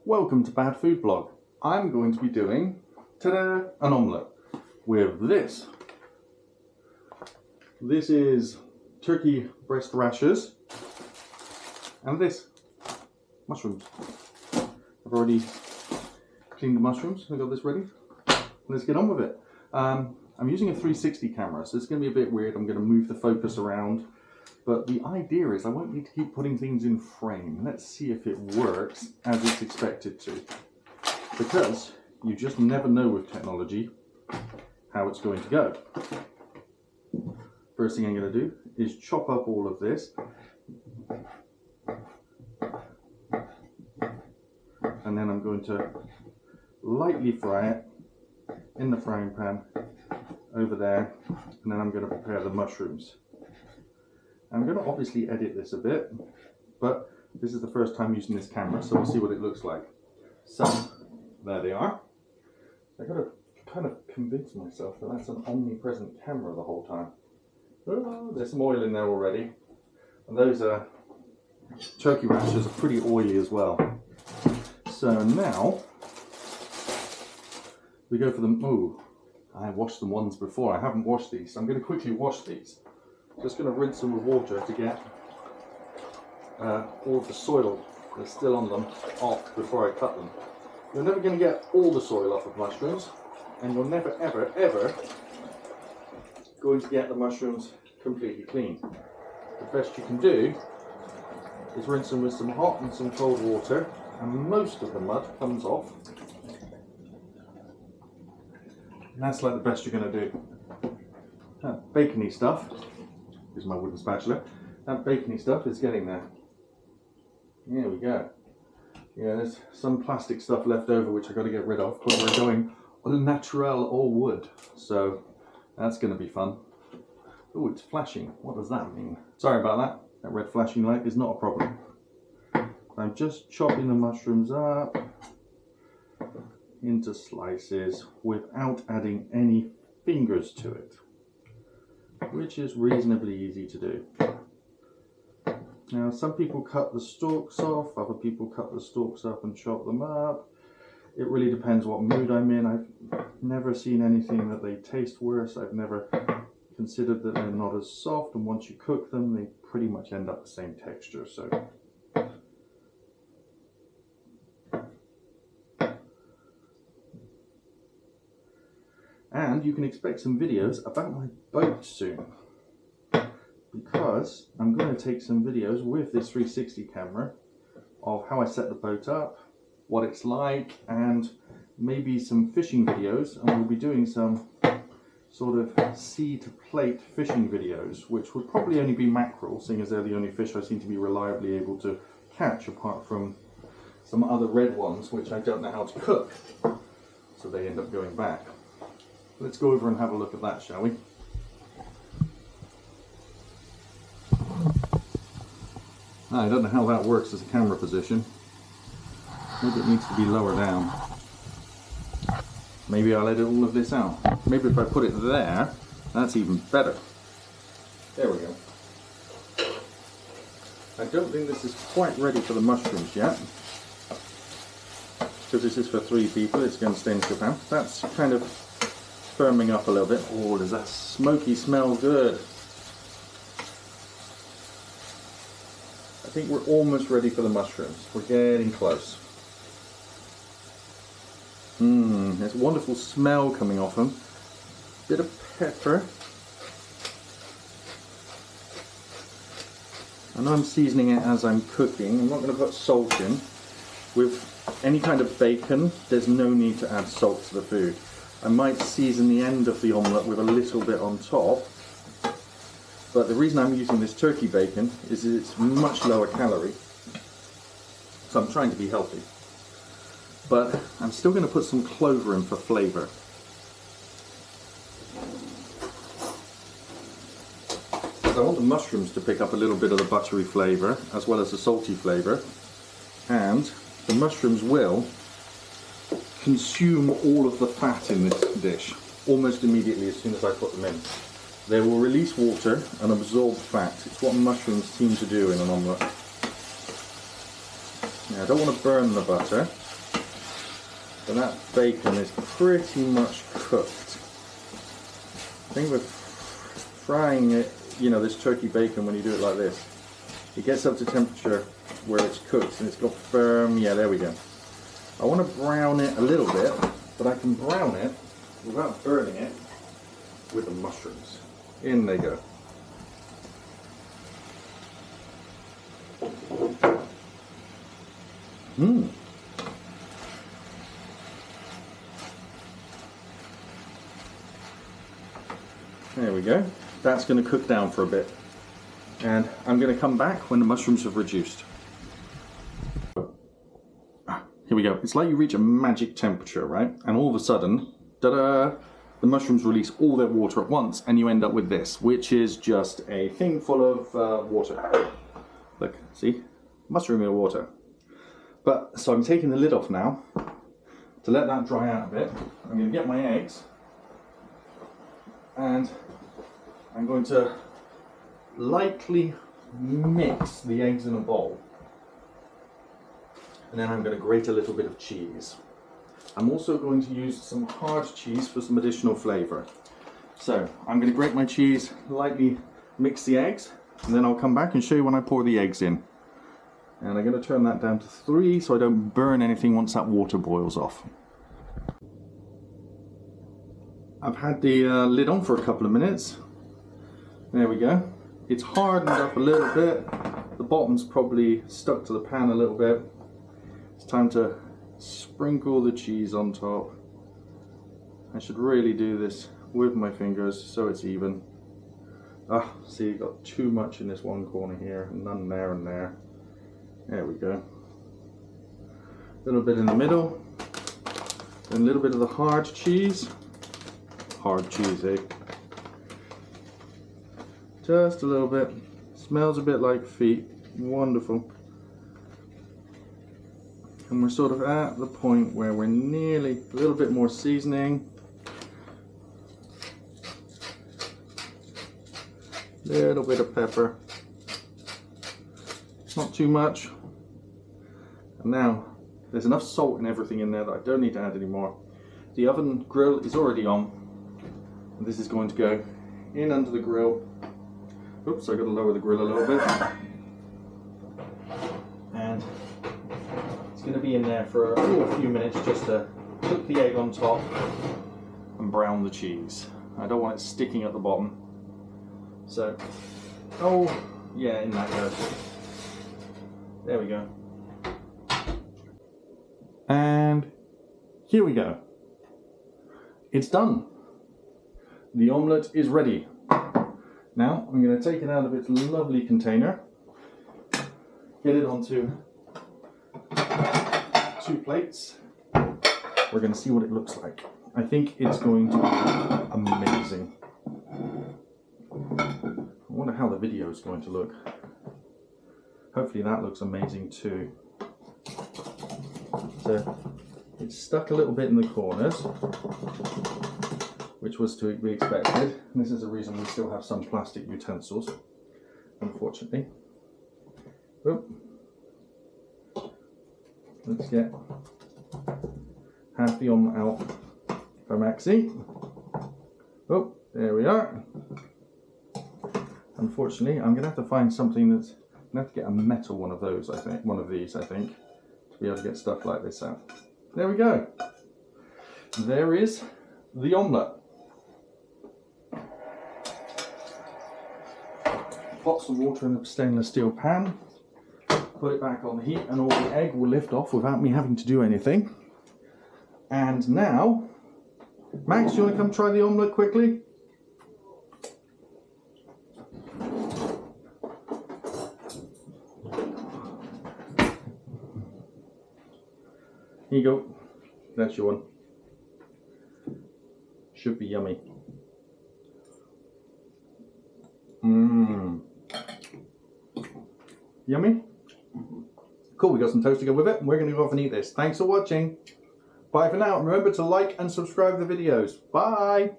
Welcome to Bad Food Blog. I'm going to be doing, ta-da, an omelette with this. This is turkey breast rashers and this, mushrooms. I've already cleaned the mushrooms. I got this ready. Let's get on with it. I'm using a 360 camera, so it's going to be a bit weird. I'm going to move the focus around. But the idea is I won't need to keep putting things in frame. Let's see if it works as it's expected to. Because you just never know with technology how it's going to go. First thing I'm going to do is chop up all of this. And then I'm going to lightly fry it in the frying pan over there. And then I'm going to prepare the mushrooms. I'm going to obviously edit this a bit, but this is the first time using this camera, so we'll see what it looks like. So, there they are. I've got to kind of convince myself that that's an omnipresent camera the whole time. Oh, there's some oil in there already. And those turkey rashers are pretty oily as well. So now, we go for them. Oh, I washed them once before. I haven't washed these, so I'm going to quickly wash these. Just going to rinse them with water to get all of the soil that's still on them off before I cut them. You're never going to get all the soil off of mushrooms, and you're never, ever, ever going to get the mushrooms completely clean. The best you can do is rinse them with some hot and some cold water, and most of the mud comes off. And that's like the best you're going to do. That bacony stuff. Here's my wooden spatula. That bacony stuff is getting there. There we go. Yeah, there's some plastic stuff left over which I've got to get rid of, but we're going au naturel or wood. So that's going to be fun. Oh, it's flashing. What does that mean? Sorry about that. That red flashing light is not a problem. I'm just chopping the mushrooms up into slices without adding any fingers to it, which is reasonably easy to do. Now, some people cut the stalks off, other people cut the stalks up and chop them up. It really depends what mood I'm in. I've never seen anything that they taste worse. I've never considered that they're not as soft, and once you cook them, they pretty much end up the same texture. So, and you can expect some videos about my boat soon, because I'm going to take some videos with this 360 camera of how I set the boat up, what it's like, and maybe some fishing videos, and we'll be doing some sort of sea to plate fishing videos, which would probably only be mackerel, seeing as they're the only fish I seem to be reliably able to catch, apart from some other red ones which I don't know how to cook, so they end up going back. Let's go over and have a look at that, shall we? I don't know how that works as a camera position. Maybe it needs to be lower down. Maybe I'll edit all of this out. Maybe if I put it there, that's even better. There we go. I don't think this is quite ready for the mushrooms yet, because this is for 3 people. It's going to stay in the pan. That's kind of firming up a little bit. Oh, does that smoky smell good? I think we're almost ready for the mushrooms. We're getting close. There's a wonderful smell coming off them. Bit of pepper. I know I'm seasoning it as I'm cooking. I'm not going to put salt in. With any kind of bacon, there's no need to add salt to the food. I might season the end of the omelette with a little bit on top, but the reason I'm using this turkey bacon is that it's much lower calorie, so I'm trying to be healthy. But I'm still going to put some clover in for flavour. I want the mushrooms to pick up a little bit of the buttery flavour as well as the salty flavour, and the mushrooms will consume all of the fat in this dish almost immediately as soon as I put them in. They will release water and absorb fat. It's what mushrooms seem to do in an omelette. Now, I don't want to burn the butter, So that bacon is pretty much cooked. I think with frying it, you know, this turkey bacon, when you do it like this, it gets up to temperature where it's cooked and it's got firm, yeah, there we go. I want to brown it a little bit, but I can brown it without burning it with the mushrooms. In they go. Mmm. There we go. That's going to cook down for a bit. And I'm going to come back when the mushrooms have reduced. Here we go. It's like you reach a magic temperature, right? And all of a sudden, ta-da, the mushrooms release all their water at once, and you end up with this, which is just a thing full of water. Look, see? Mushroom water. But, so I'm taking the lid off now to let that dry out a bit. I'm going to get my eggs, and I'm going to lightly mix the eggs in a bowl. And then I'm going to grate a little bit of cheese. I'm also going to use some hard cheese for some additional flavour. So I'm going to grate my cheese, lightly mix the eggs, and then I'll come back and show you when I pour the eggs in. And I'm going to turn that down to 3 so I don't burn anything once that water boils off. I've had the lid on for a couple of minutes. There we go. It's hardened up a little bit. The bottom's probably stuck to the pan a little bit. It's time to sprinkle the cheese on top. I should really do this with my fingers so it's even. Ah, see, got too much in this one corner here, none there and there. There we go. A little bit in the middle, then a little bit of the hard cheese. Hard cheese, eh? Just a little bit. Smells a bit like feet. Wonderful. And we're sort of at the point where we're nearly a little bit more seasoning. Little bit of pepper. Not too much. And now there's enough salt and everything in there that I don't need to add anymore. The oven grill is already on. And this is going to go in under the grill. Oops, I got to lower the grill a little bit. And it's going to be in there for a few minutes just to cook the egg on top and brown the cheese. I don't want it sticking at the bottom. So, oh yeah, in that goes. There we go. And here we go. It's done. The omelette is ready. Now I'm going to take it out of its lovely container, get it onto 2 plates. We're going to see what it looks like. I think it's going to be amazing. I wonder how the video is going to look. Hopefully that looks amazing too. So it's stuck a little bit in the corners, which was to be expected. And this is the reason we still have some plastic utensils, unfortunately. Oop. Let's get half the omelette out for Maxie. Oh, there we are. Unfortunately, I'm gonna have to find something that's, I'm gonna have to get a metal one of those, I think, one of these, I think, to be able to get stuff like this out. There we go. There is the omelette. Put some water in a stainless steel pan, put it back on the heat, and all the egg will lift off without me having to do anything. And now, Max, do you want to come try the omelette quickly? Here you go. That's your one. Should be yummy. Mmm. Yummy? Cool, we got some toast to go with it, and we're going to go off and eat this. Thanks for watching. Bye for now. Remember to like and subscribe to the videos. Bye!